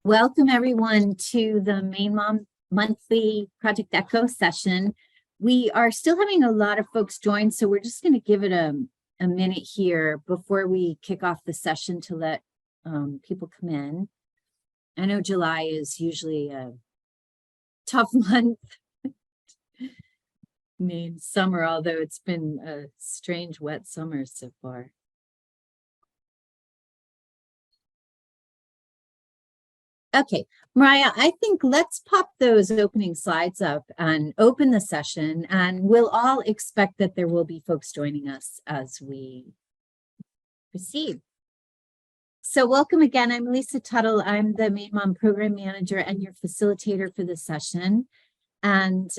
Welcome everyone to the MaineMOM monthly Project Echo session. We are still having a lot of folks join, so we're just going to give it a minute here before we kick off the session to let people come in. I know July is usually a tough month. Maine summer, although it's been a strange wet summer so far. Okay, Mariah, I think let's pop those opening slides up and open the session, and we'll all expect that there will be folks joining us as we proceed. So welcome again. I'm Lisa Tuttle. I'm the MaineMOM Program Manager and your facilitator for the session. And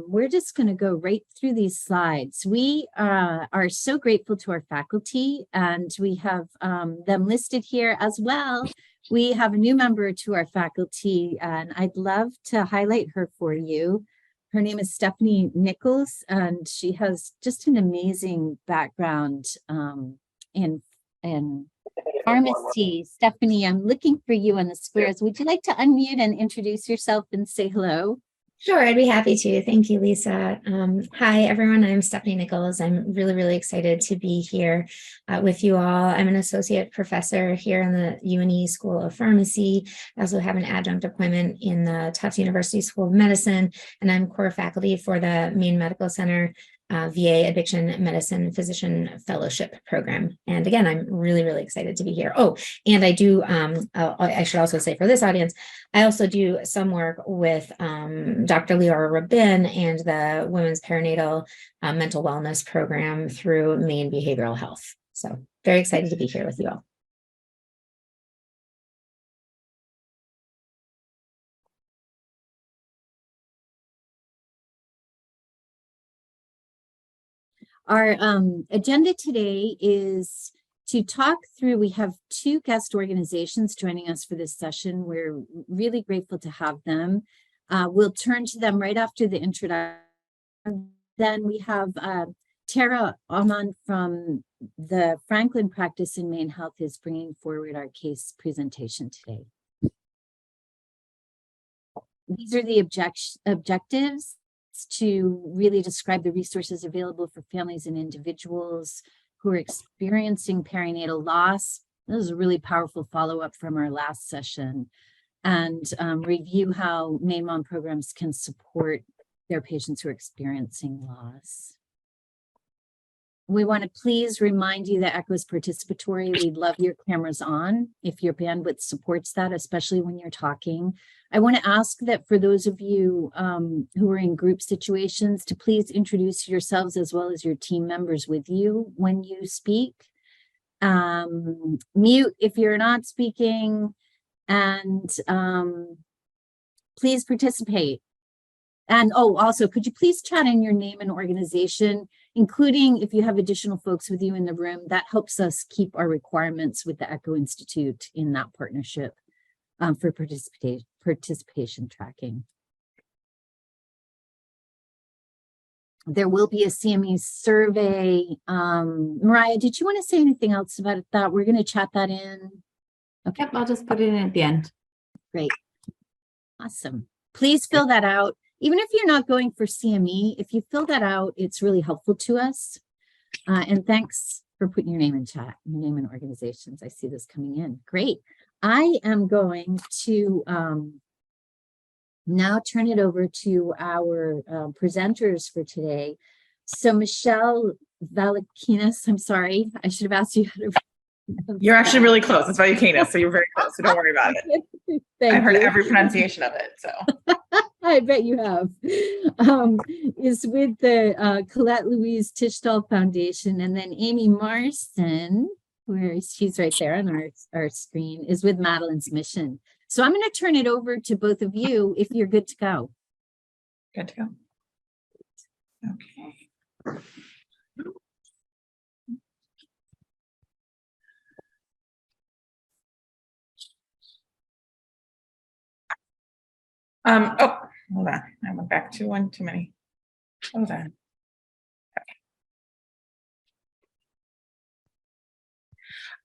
we're just going to go right through these slides. We are so grateful to our faculty, and we have them listed here as well. We have a new member to our faculty, and I'd love to highlight her for you. Her name is Stephanie Nichols, and she has just an amazing background in pharmacy. Stephanie, I'm looking for you on the squares. Would you like to unmute and introduce yourself and say hello? Sure, I'd be happy to. Thank you, Lisa. Hi, everyone. I'm Stephanie Nichols. I'm really excited to be here with you all. I'm an associate professor here in the UNE School of Pharmacy. I also have an adjunct appointment in the Tufts University School of Medicine, and I'm core faculty for the Maine Medical Center VA Addiction Medicine Physician Fellowship Program. And again, I'm really excited to be here. Oh, and I do, I should also say for this audience, I also do some work with Dr. Leora Rabin and the Women's Perinatal Mental Wellness Program through Maine Behavioral Health. So very excited to be here with you all. Our agenda today is to talk through, we have two guest organizations joining us for this session. We're really grateful to have them. We'll turn to them right after the introduction. Then we have Tara Aumann from the Franklin practice in Maine Health is bringing forward our case presentation today. These are the objectives to really describe the resources available for families and individuals who are experiencing perinatal loss. This is a really powerful follow-up from our last session, and review how MaineMOM programs can support their patients who are experiencing loss. We want to please remind you that ECHO is participatory. We'd love your cameras on if your bandwidth supports that, especially when you're talking. I want to ask that for those of you who are in group situations to please introduce yourselves as well as your team members with you when you speak. Mute if you're not speaking, and please participate. And oh, also, could you please chat in your name and organization, including if you have additional folks with you in the room. That helps us keep our requirements with the ECHO Institute in that partnership for participation tracking. There will be a CME survey. Mariah, did you want to say anything else about that? We're going to chat that in. Okay. Yep, I'll just put it in at the end. Great. Awesome. Please fill that out. Even if you're not going for CME, if you fill that out, it's really helpful to us. And thanks for putting your name in chat, your name and organizations. I see this coming in. Great. I am going to now turn it over to our presenters for today. So Michelle Valakinas, I'm sorry, I should have asked you how to. You're actually really close. It's Valakinas, so you're very close. So don't worry about it. I've heard every pronunciation of it. So I bet you have. Is with the Colette Louise Tischdahl Foundation, and then Amy Marson, where she's right there on our screen, is with Madeline's Mission. So I'm going to turn it over to both of you if you're good to go. Good to go. Okay. Oh, hold on. I went back to one too many. Hold on.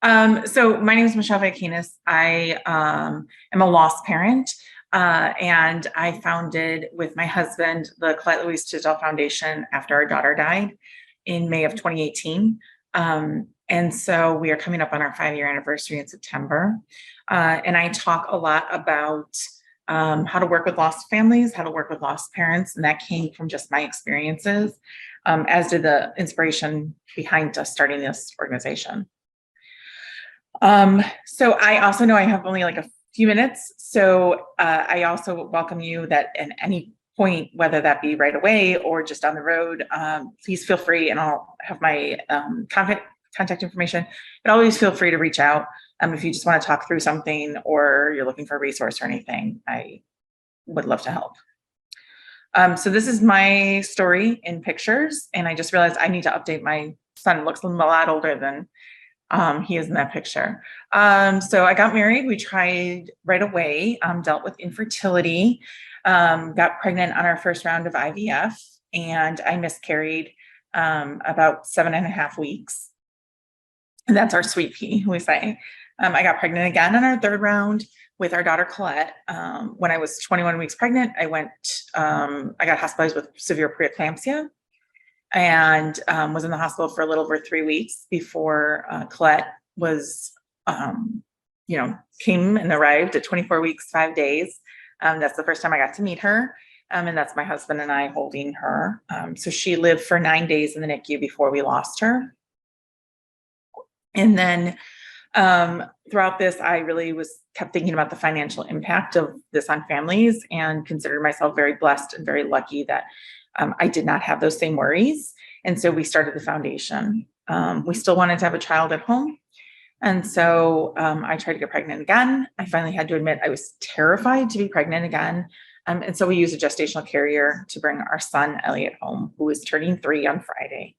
So my name is Michelle Vakinis. I am a lost parent, and I founded with my husband the Colette Louise Tisdale Foundation after our daughter died in May of 2018. And so we are coming up on our 5-year anniversary in September. And I talk a lot about how to work with lost families, how to work with lost parents, and that came from just my experiences, as did the inspiration behind us starting this organization. So I also know I have only like a few minutes. So I also welcome you that at any point, whether that be right away or just down the road, please feel free, and I'll have my contact information, but always feel free to reach out if you just want to talk through something or you're looking for a resource or anything. I would love to help. So this is my story in pictures, and I just realized I need to update my son. Looks a lot older than he is in that picture. So I got married. We tried right away, dealt with infertility, got pregnant on our first round of IVF, and I miscarried about 7.5 weeks. And that's our sweet pea, we say. I got pregnant again on our third round with our daughter Colette. When I was 21 weeks pregnant, I got hospitalized with severe preeclampsia, and was in the hospital for a little over 3 weeks before Colette was, came and arrived at 24 weeks, 5 days. That's the first time I got to meet her. And that's my husband and I holding her. So she lived for 9 days in the NICU before we lost her. And then throughout this, I really kept thinking about the financial impact of this on families, and considered myself very blessed and very lucky that I did not have those same worries. And so we started the foundation. We still wanted to have a child at home. And so I tried to get pregnant again. I finally had to admit I was terrified to be pregnant again. And so we used a gestational carrier to bring our son, Elliot, home, who is turning 3 on Friday.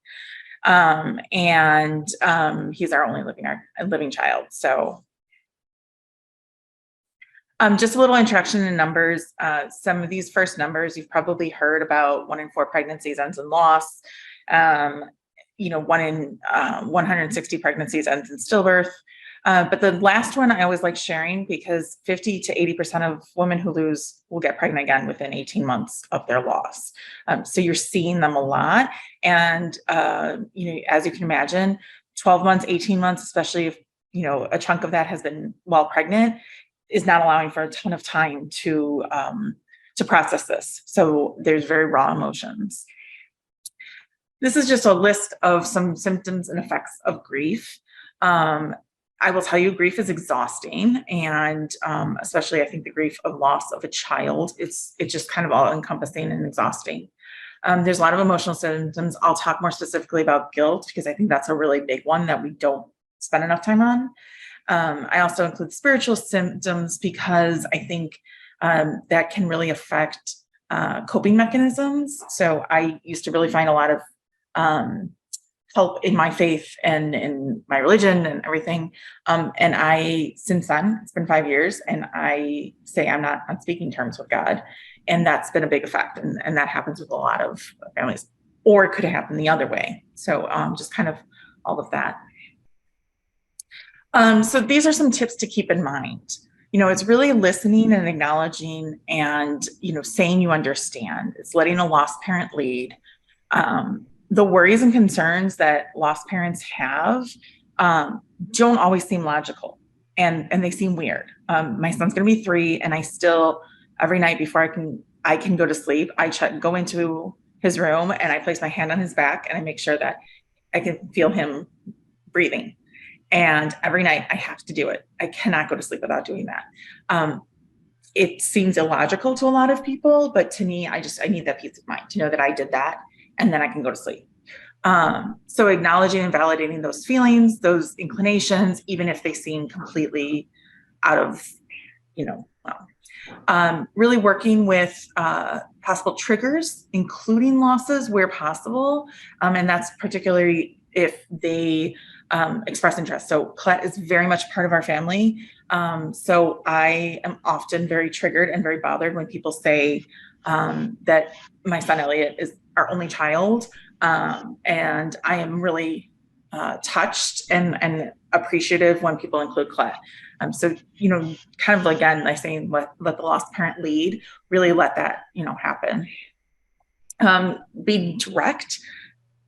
And he's our only living child. So just a little introduction in numbers. Some of these first numbers you've probably heard about: 1 in 4 pregnancies ends in loss. 1 in 160 pregnancies ends in stillbirth. But the last one I always like sharing, because 50 to 80% of women who lose will get pregnant again within 18 months of their loss. So you're seeing them a lot. And, as you can imagine, 12 months, 18 months, especially if, a chunk of that has been while pregnant, is not allowing for a ton of time to process this. So there's very raw emotions. This is just a list of some symptoms and effects of grief. I will tell you, grief is exhausting, and especially I think the grief of loss of a child, it's just kind of all encompassing and exhausting. There's a lot of emotional symptoms. I'll talk more specifically about guilt, because I think that's a really big one that we don't spend enough time on. I also include spiritual symptoms, because I think that can really affect coping mechanisms. So I used to really find a lot of help in my faith and in my religion and everything. And since then, it's been 5 years, and I say I'm not on speaking terms with God. And that's been a big effect. And that happens with a lot of families, or it could happen the other way. So just kind of all of that. So these are some tips to keep in mind. It's really listening and acknowledging and, saying you understand. It's letting a lost parent lead. The worries and concerns that lost parents have don't always seem logical, and they seem weird. My son's going to be 3, and I still, every night before I can go to sleep, I go into his room and I place my hand on his back, and I make sure that I can feel him breathing. And every night I have to do it. I cannot go to sleep without doing that. It seems illogical to a lot of people, but to me, I need that peace of mind to know that I did that, and then I can go to sleep. So acknowledging and validating those feelings, those inclinations, even if they seem completely out of, really working with possible triggers, including losses where possible. And that's particularly if they express interest. So Colette is very much part of our family. So I am often very triggered and very bothered when people say that my son Elliot is our only child. And I am really touched and appreciative when people include CLET. So, you know, kind of again, I say let the lost parent lead, really let that, you know, happen. Be direct,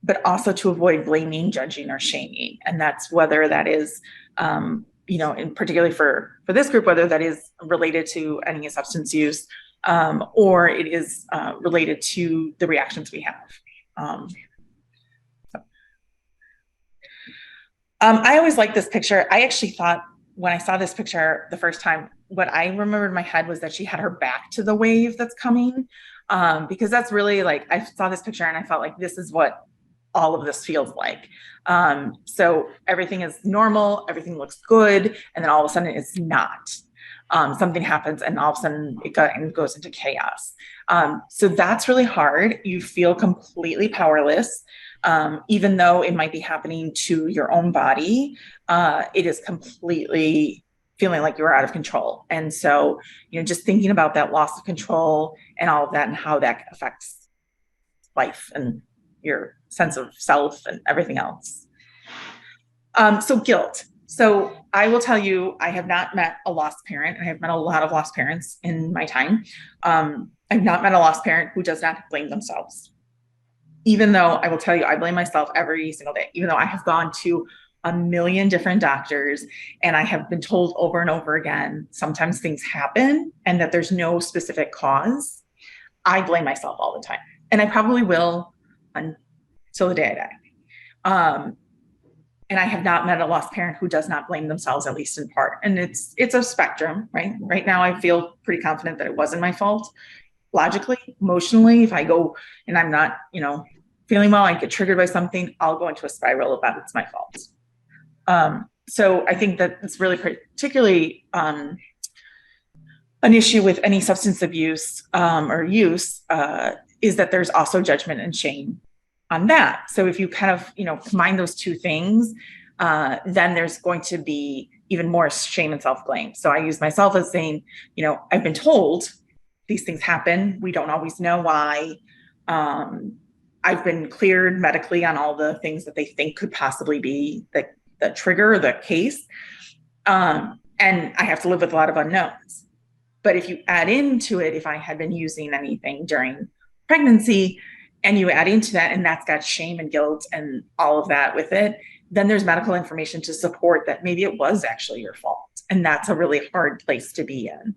but also to avoid blaming, judging, or shaming. And that's whether that is, you know, in particularly for this group, whether that is related to any substance use, or it is related to the reactions we have. I always like this picture. I actually thought when I saw this picture the first time, what I remembered in my head was that she had her back to the wave that's coming, because that's really like, I saw this picture and I felt like this is what all of this feels like. So everything is normal, everything looks good, and then all of a sudden it's not. Something happens and all of a sudden it goes into chaos. So that's really hard. You feel completely powerless. Even though it might be happening to your own body, it is completely feeling like you're out of control. And so, you know, just thinking about that loss of control and all of that and how that affects life and your sense of self and everything else. So guilt. So I will tell you, I have not met a lost parent. I have met a lot of lost parents in my time. I've not met a lost parent who does not blame themselves. Even though I will tell you, I blame myself every single day, even though I have gone to a million different doctors and I have been told over and over again, sometimes things happen and that there's no specific cause. I blame myself all the time. And I probably will until the day I die. And I have not met a lost parent who does not blame themselves, at least in part. And it's a spectrum, right? Right now, I feel pretty confident that it wasn't my fault. Logically, emotionally, if I go and I'm not, you know, feeling well, I get triggered by something, I'll go into a spiral about it's my fault. So I think that it's really particularly an issue with any substance abuse or use is that there's also judgment and shame on that. So if you kind of, you know, combine those two things, then there's going to be even more shame and self-blame. So I use myself as saying, you know, I've been told these things happen. We don't always know why. I've been cleared medically on all the things that they think could possibly be the trigger or the case. And I have to live with a lot of unknowns. But if you add into it, if I had been using anything during pregnancy and you add into that, and that's got shame and guilt and all of that with it, then there's medical information to support that maybe it was actually your fault. And that's a really hard place to be in.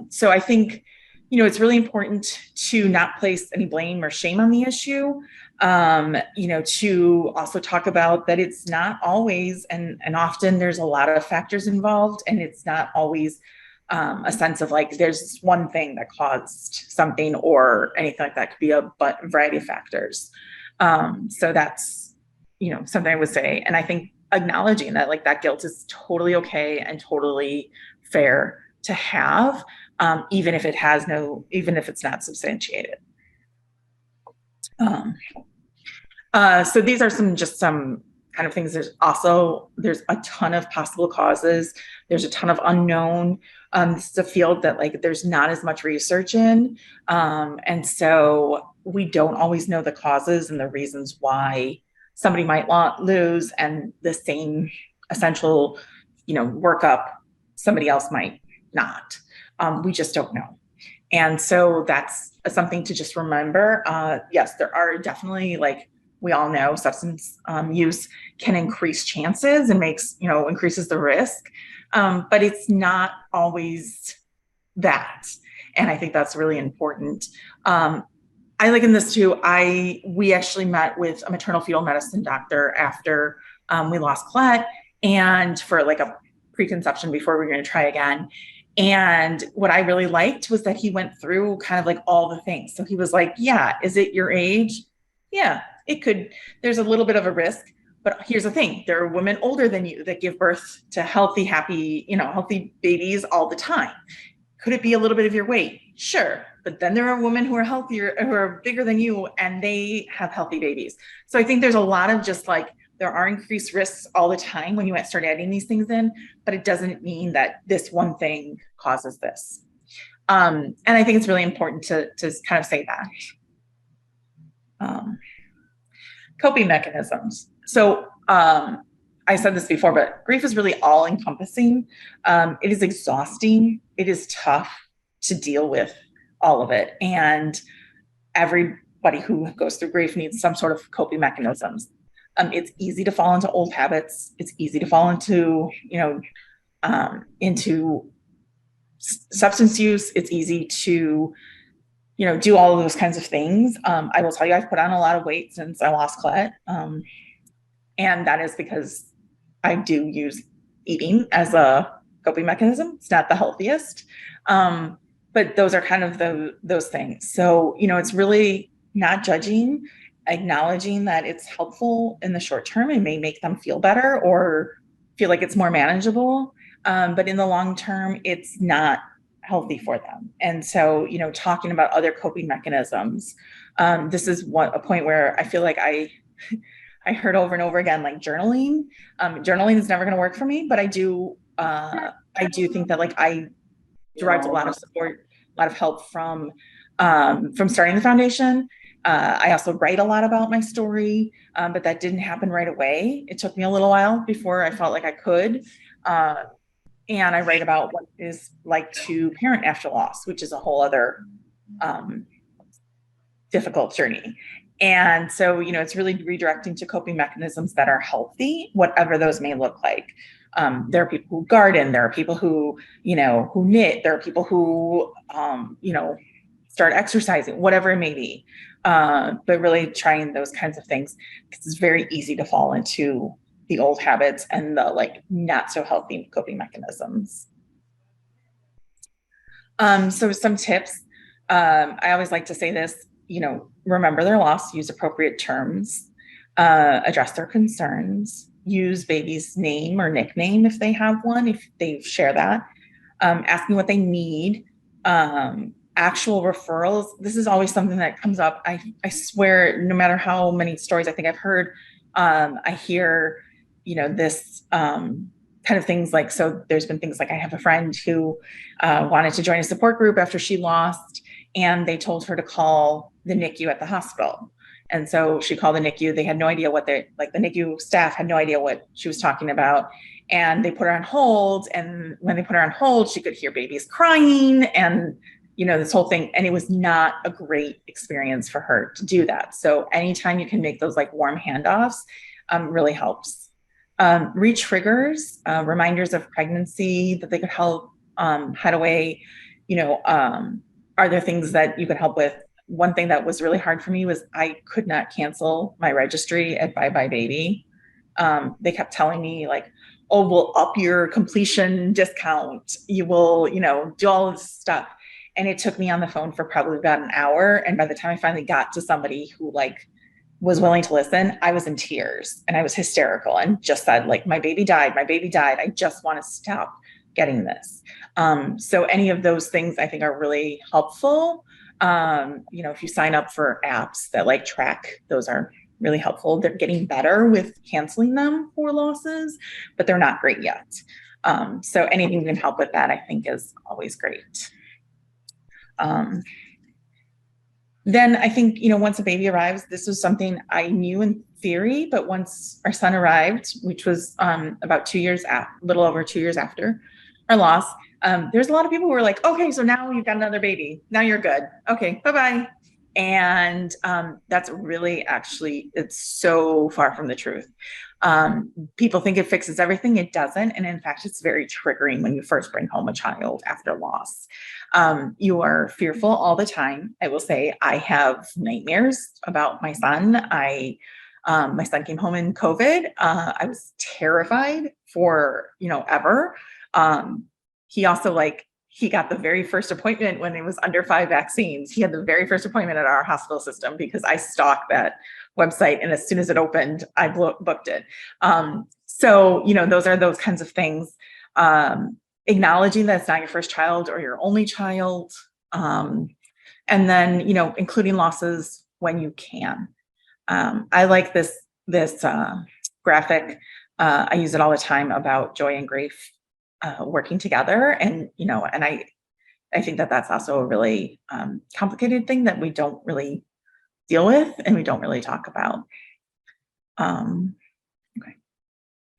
So I think, you know, it's really important to not place any blame or shame on the issue. You know, to also talk about that it's not always, and often there's a lot of factors involved, and it's not always a sense of like, there's one thing that caused something or anything like that. Could be a variety of factors. So that's, you know, something I would say. And I think acknowledging that like that guilt is totally okay and totally fair to have, even if it's not substantiated. So these are some kind of things. There's a ton of possible causes. There's a ton of unknown. This is a field that like there's not as much research in. And so we don't always know the causes and the reasons why somebody might lose, and the same essential, you know, workup somebody else might not. We just don't know. And so that's something to just remember. Yes, there are definitely, like we all know, substance use can increase chances and increases the risk. But it's not always that. And I think that's really important. I liken this to, we actually met with a maternal fetal medicine doctor after we lost Colette, and for like a preconception before we were going to try again. And what I really liked was that he went through kind of like all the things. So he was like, yeah, is it your age? Yeah, it could. There's a little bit of a risk. But here's the thing, there are women older than you that give birth to healthy, happy, healthy babies all the time. Could it be a little bit of your weight? Sure. But then there are women who are healthier, who are bigger than you, and they have healthy babies. So I think there's a lot of just like, there are increased risks all the time when you start adding these things in, but it doesn't mean that this one thing causes this. And I think it's really important to kind of say that. Coping mechanisms. So I said this before, but grief is really all encompassing. It is exhausting. It is tough to deal with all of it. And everybody who goes through grief needs some sort of coping mechanisms. It's easy to fall into old habits. It's easy to fall into, into substance use. It's easy to, do all of those kinds of things. I will tell you, I've put on a lot of weight since I lost Colette. And that is because I do use eating as a coping mechanism. It's not the healthiest. But those are kind of those things. So, it's really not judging, acknowledging that it's helpful in the short term and may make them feel better or feel like it's more manageable. But in the long term, it's not healthy for them. And so, talking about other coping mechanisms, this is a point where I feel like I heard over and over again, like journaling. Journaling is never going to work for me, but I do think that I derived a lot of support, a lot of help from starting the foundation. I also write a lot about my story, but that didn't happen right away. It took me a little while before I felt like I could. And I write about what it is like to parent after loss, which is a whole other difficult journey. And so, it's really redirecting to coping mechanisms that are healthy, whatever those may look like. There are people who garden, there are people who, who knit, there are people who, start exercising, whatever it may be. But really trying those kinds of things, because it's very easy to fall into the old habits and the not so healthy coping mechanisms. So some tips, I always like to say this, remember their loss, use appropriate terms, address their concerns, use baby's name or nickname if they have one, if they share that, asking what they need, actual referrals. This is always something that comes up. I swear, no matter how many stories I think I've heard, I hear, this kind of things so there's been things I have a friend who wanted to join a support group after she lost, and they told her to call the NICU at the hospital. And so she called the NICU. They had no idea what the NICU staff had no idea what she was talking about. And they put her on hold. And when they put her on hold, she could hear babies crying and, this whole thing. And it was not a great experience for her to do that. So anytime you can make those warm handoffs, really helps. Re-triggers, reminders of pregnancy that they could help hide away, are there things that you could help with? One thing that was really hard for me was I could not cancel my registry at Bye Bye Baby. They kept telling me oh, we'll up your completion discount. You will, do all of this stuff. And it took me on the phone for probably about an hour. And by the time I finally got to somebody who was willing to listen, I was in tears and I was hysterical and just said my baby died. I just want to stop getting this. So any of those things I think are really helpful. If you sign up for apps that track, those are really helpful. They're getting better with canceling them for losses, but they're not great yet. So anything that can help with that, I think, is always great. Then I think, once a baby arrives, this was something I knew in theory, but once our son arrived, which was about 2 years, a little over 2 years after our loss, there's a lot of people who were like, okay, so now you've got another baby. Now you're good. Okay, bye-bye. And that's really it's so far from the truth. People think it fixes everything. It doesn't. And in fact, it's very triggering when you first bring home a child after loss. You are fearful all the time. I will say I have nightmares about my son. My son came home in COVID. I was terrified for, ever. He also he got the very first appointment when it was under 5 vaccines. He had the very first appointment at our hospital system because I stalked that website. And as soon as it opened, I booked it. So, those are those kinds of things. Acknowledging that it's not your first child or your only child. And then, including losses when you can. I like this graphic. I use it all the time about joy and grief working together. And, and I think that that's also a really complicated thing that we don't really deal with and we don't really talk about. Okay.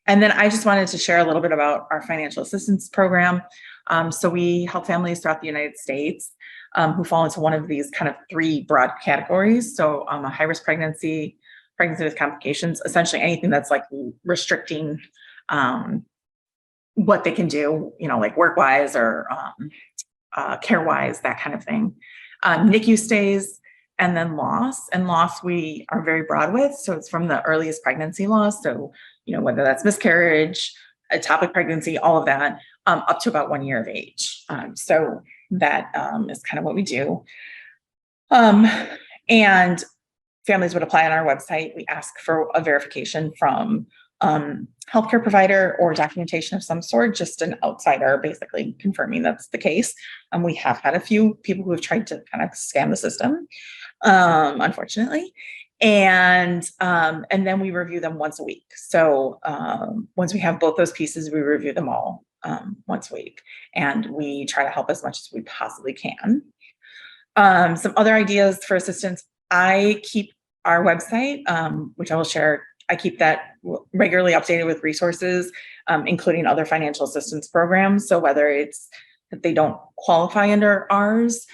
And then I just wanted to share a little bit about our financial assistance program. So we help families throughout the United States who fall into one of these kind of 3 broad categories. So a high-risk pregnancy, pregnancy with complications, essentially anything that's like restricting what they can do, like work-wise or care-wise, that kind of thing. NICU stays, and then loss. And loss we are very broad with. So it's from the earliest pregnancy loss. So, whether that's miscarriage, ectopic pregnancy, all of that, up to about 1 year of age. So that is kind of what we do. And families would apply on our website. We ask for a verification from healthcare provider or documentation of some sort, just an outsider basically confirming that's the case. We have had a few people who have tried to kind of scam the system, unfortunately. And then we review them once a week. So once we have both those pieces, we review them all once a week, and we try to help as much as we possibly can. Some other ideas for assistance: I keep our website, which I will share. I keep that regularly updated with resources, including other financial assistance programs. So whether it's that they don't qualify under ours,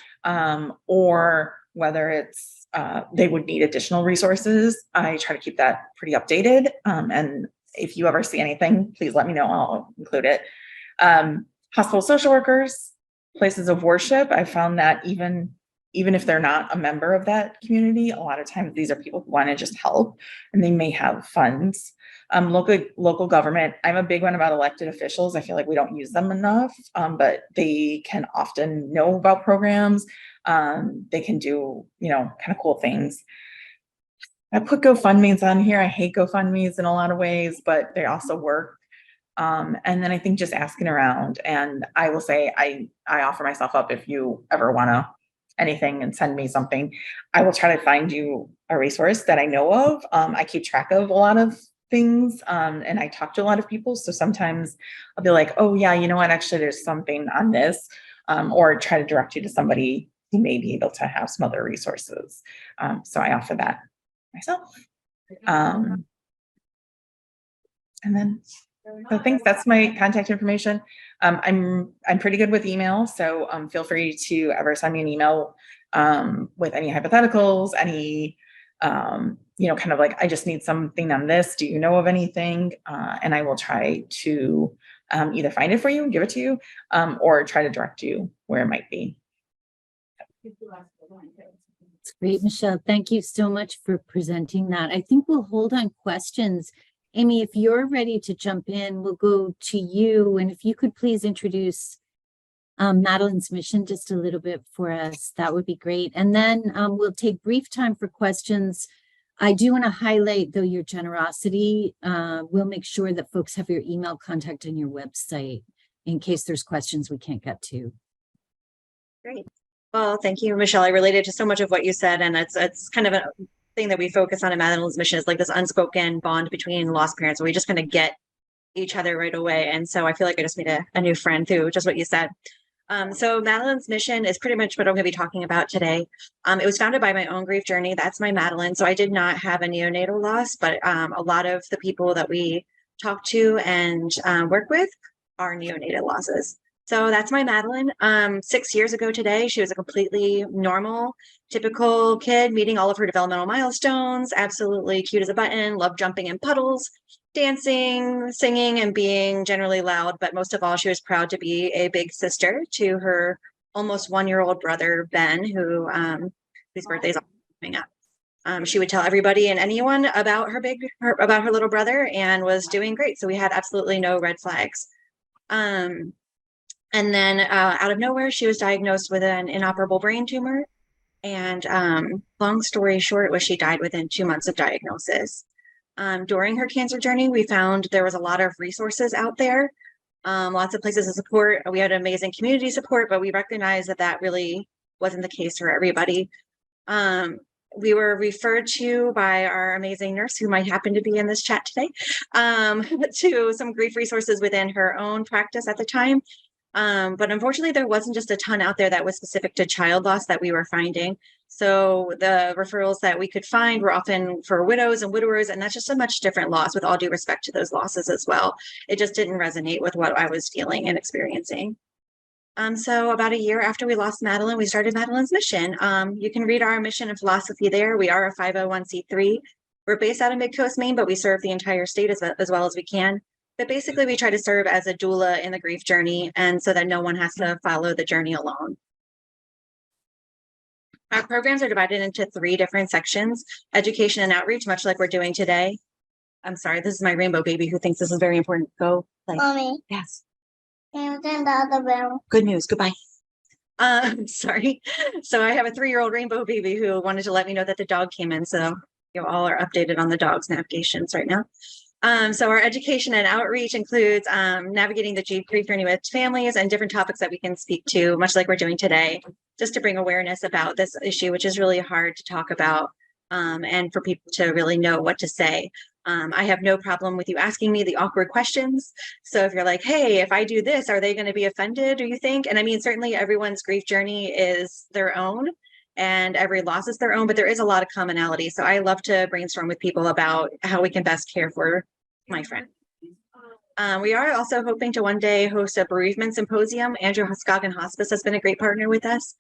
or whether it's they would need additional resources, I try to keep that pretty updated. And if you ever see anything, please let me know. I'll include it. Hospital social workers, places of worship. I found that even if they're not a member of that community, a lot of times these are people who want to just help, and they may have funds. Local government. I'm a big one about elected officials. I feel like we don't use them enough, but they can often know about programs. They can do, kind of cool things. I put GoFundMe's on here. I hate GoFundMe's in a lot of ways, but they also work. And then I think just asking around, and I will say, I offer myself up if you ever want to anything and send me something. I will try to find you a resource that I know of. I keep track of a lot of things, and I talk to a lot of people. So sometimes I'll be like, oh yeah, you know what, actually there's something on this, or try to direct you to somebody who may be able to have some other resources. So I offer that myself. And then so I think that's my contact information. I'm pretty good with email, so feel free to ever send me an email with any hypotheticals, any kind of like, I just need something on this. Do you know of anything? And I will try to either find it for you, give it to you, or try to direct you where it might be. It's great, Michelle. Thank you so much for presenting that. I think we'll hold on questions. Amy, if you're ready to jump in, we'll go to you. And if you could please introduce Madeline's mission just a little bit for us, that would be great. And then we'll take brief time for questions. I do want to highlight, though, your generosity. We'll make sure that folks have your email contact on your website in case there's questions we can't get to. Great. Well, thank you, Michelle. I related to so much of what you said, and it's kind of a thing that we focus on in Madeline's mission, is like this unspoken bond between lost parents, where we just kind of get each other right away. And so I feel like I just made a new friend through just what you said. So Madeline's mission is pretty much what I'm going to be talking about today. It was founded by my own grief journey. That's my Madeline. So I did not have a neonatal loss, but a lot of the people that we talk to and work with are neonatal losses. So that's my Madeline. 6 years ago today, she was a completely normal, typical kid, meeting all of her developmental milestones, absolutely cute as a button, loved jumping in puddles, dancing, singing, and being generally loud. But most of all, she was proud to be a big sister to her almost 1-year-old brother, Ben, whose birthday is coming up. She would tell everybody and anyone about her little brother, and was doing great. So we had absolutely no red flags. And then out of nowhere, she was diagnosed with an inoperable brain tumor. And long story short, was she died within 2 months of diagnosis. During her cancer journey, we found there was a lot of resources out there, lots of places of support. We had amazing community support, but we recognized that that really wasn't the case for everybody. We were referred to by our amazing nurse, who might happen to be in this chat today, to some grief resources within her own practice at the time. But unfortunately, there wasn't just a ton out there that was specific to child loss that we were finding. So the referrals that we could find were often for widows and widowers, and that's just a much different loss, with all due respect to those losses as well. It just didn't resonate with what I was feeling and experiencing. So about a year after we lost Madeline, we started Madeline's Mission. You can read our mission and philosophy there. We are a 501c3. We're based out of Midcoast, Maine, but we serve the entire state as well as we can. But basically, we try to serve as a doula in the grief journey, and so that no one has to follow the journey alone. Our programs are divided into 3 different sections: education and outreach, much like we're doing today. I'm sorry, this is my rainbow baby who thinks this is very important. Go play. Mommy, Yes. can you turn the other room? Good news. Goodbye. Sorry. So I have a 3-year-old rainbow baby who wanted to let me know that the dog came in. So you all are updated on the dog's navigations right now. So our education and outreach includes navigating the grief journey with families and different topics that we can speak to, much like we're doing today, just to bring awareness about this issue, which is really hard to talk about, and for people to really know what to say. I have no problem with you asking me the awkward questions. So if you're like, hey, if I do this, are they going to be offended, do you think? And I mean, certainly everyone's grief journey is their own and every loss is their own, but there is a lot of commonality. So I love to brainstorm with people about how we can best care for my friend. We are also hoping to one day host a bereavement symposium. Andrew Scoggin Hospice has been a great partner with us,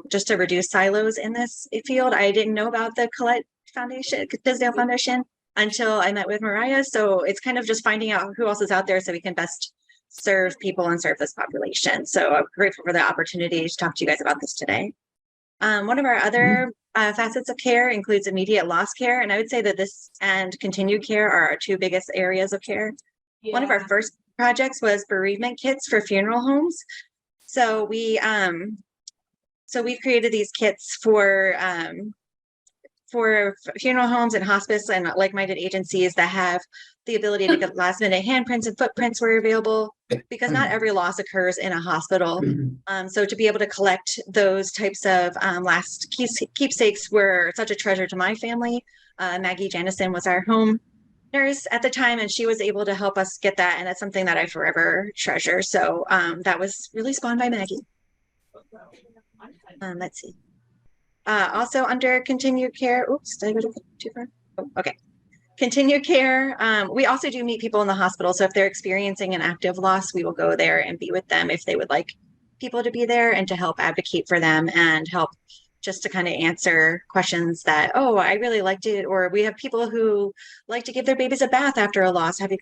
just to reduce silos in this field. I didn't know about the Colette Foundation, Tisdale Foundation, until I met with Mariah. So it's kind of just finding out who else is out there so we can best serve people and serve this population. So I'm grateful for the opportunity to talk to you guys about this today. One of our other facets of care includes immediate loss care. And I would say that this and continued care are our 2 biggest areas of care. Yeah. One of our first projects was bereavement kits for funeral homes. So we've created these kits for funeral homes and hospice and like-minded agencies that have the ability to get last-minute handprints and footprints were available, because not every loss occurs in a hospital. So to be able to collect those types of last keepsakes were such a treasure to my family. Maggie Janison was our home nurse at the time, and she was able to help us get that, and that's something that I forever treasure. So that was really spawned by Maggie. Let's see. Also under continued care, oops, did I go too far? Oh, okay. Continued care. We also do meet people in the hospital. So if they're experiencing an active loss, we will go there and be with them if they would like people to be there and to help advocate for them and help just to kind of answer questions that, oh, I really liked it. Or we have people who like to give their babies a bath after a loss. Have you,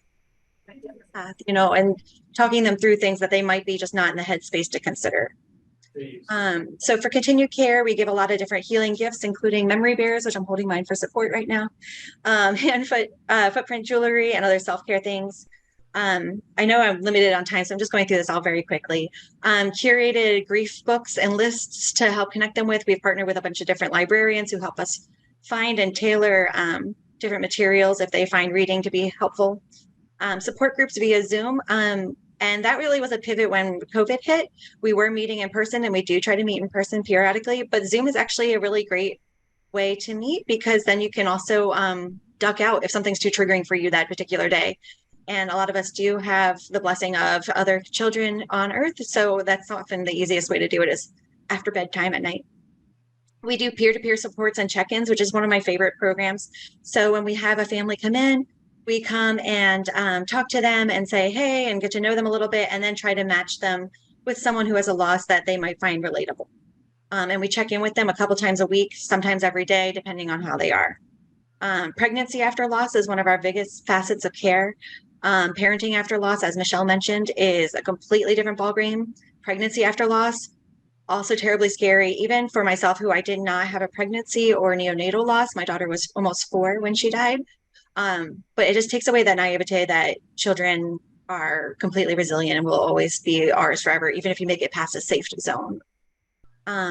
and talking them through things that they might be just not in the headspace to consider. So for continued care, we give a lot of different healing gifts, including memory bears, which I'm holding mine for support right now, hand footprint jewelry, and other self-care things. I know I'm limited on time, so I'm just going through this all very quickly. Curated grief books and lists to help connect them with. We've partnered with a bunch of different librarians who help us find and tailor different materials if they find reading to be helpful. Support groups via Zoom. And that really was a pivot when COVID hit. We were meeting in person, and we do try to meet in person periodically, but Zoom is actually a really great way to meet, because then you can also duck out if something's too triggering for you that particular day. And a lot of us do have the blessing of other children on earth. So that's often the easiest way to do it is after bedtime at night. We do peer-to-peer supports and check-ins, which is one of my favorite programs. So when we have a family come in, we come and talk to them and say, hey, and get to know them a little bit, and then try to match them with someone who has a loss that they might find relatable. And we check in with them a couple times a week, sometimes every day, depending on how they are. Pregnancy after loss is one of our biggest facets of care. Parenting after loss, as Michelle mentioned, is a completely different ballgame. Pregnancy after loss, also terribly scary, even for myself, who I did not have a pregnancy or neonatal loss. My daughter was almost 4 when she died. But it just takes away that naivete that children are completely resilient and will always be ours forever, even if you make it past a safe zone.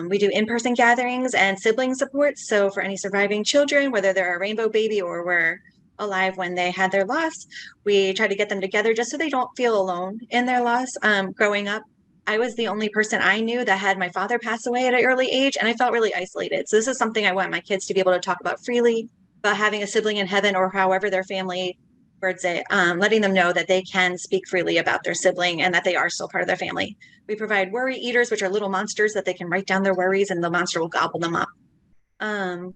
We do in-person gatherings and sibling support. So for any surviving children, whether they're a rainbow baby or were alive when they had their loss, we try to get them together just so they don't feel alone in their loss. Growing up, I was the only person I knew that had my father pass away at an early age, and I felt really isolated. So this is something I want my kids to be able to talk about freely, about having a sibling in heaven, or however their family words it, letting them know that they can speak freely about their sibling and that they are still part of their family. We provide worry eaters, which are little monsters that they can write down their worries and the monster will gobble them up.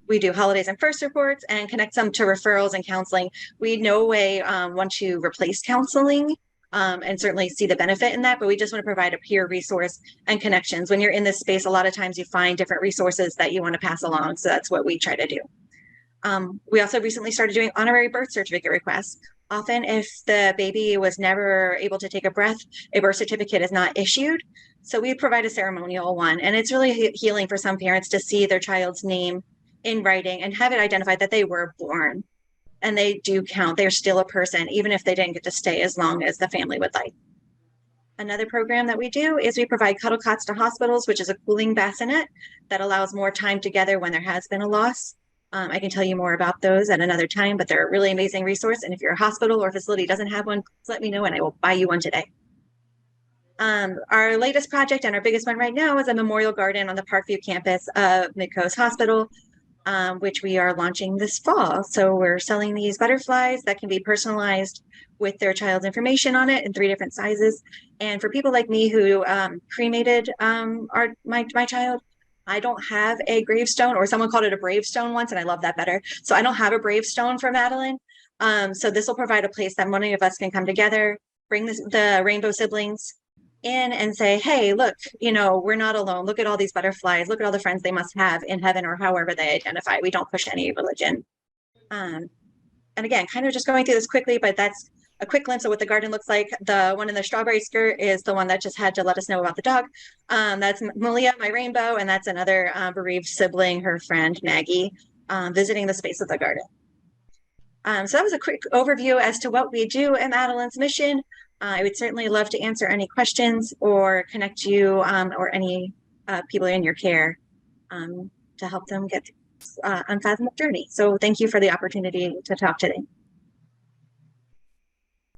We do holidays and first reports and connect them to referrals and counseling. We no way want to replace counseling and certainly see the benefit in that, but we just want to provide a peer resource and connections. When you're in this space, a lot of times you find different resources that you want to pass along. So that's what we try to do. We also recently started doing honorary birth certificate requests. Often if the baby was never able to take a breath, a birth certificate is not issued. So we provide a ceremonial one, and it's really healing for some parents to see their child's name in writing and have it identified that they were born and they do count. They're still a person, even if they didn't get to stay as long as the family would like. Another program that we do is we provide cuddle cots to hospitals, which is a cooling bassinet that allows more time together when there has been a loss. I can tell you more about those at another time, but they're a really amazing resource. And if your hospital or facility doesn't have one, please let me know and I will buy you one today. Our latest project and our biggest one right now is a memorial garden on the Parkview campus of Midcoast Hospital, which we are launching this fall. So we're selling these butterflies that can be personalized with their child's information on it in 3 different sizes. And for people like me who cremated my child, I don't have a gravestone, or someone called it a bravestone once, and I love that better. So I don't have a bravestone for Madeline. So this will provide a place that many of us can come together, bring the rainbow siblings in and say, hey, look, we're not alone. Look at all these butterflies. Look at all the friends they must have in heaven or however they identify. We don't push any religion. And again, kind of just going through this quickly, but that's a quick glimpse of what the garden looks like. The one in the strawberry skirt is the one that just had to let us know about the dog. That's Malia, my rainbow, and that's another bereaved sibling, her friend Maggie, visiting the space of the garden. So that was a quick overview as to what we do at Madeline's Mission. I would certainly love to answer any questions or connect you or any people in your care to help them get unfathomable journey. So thank you for the opportunity to talk today.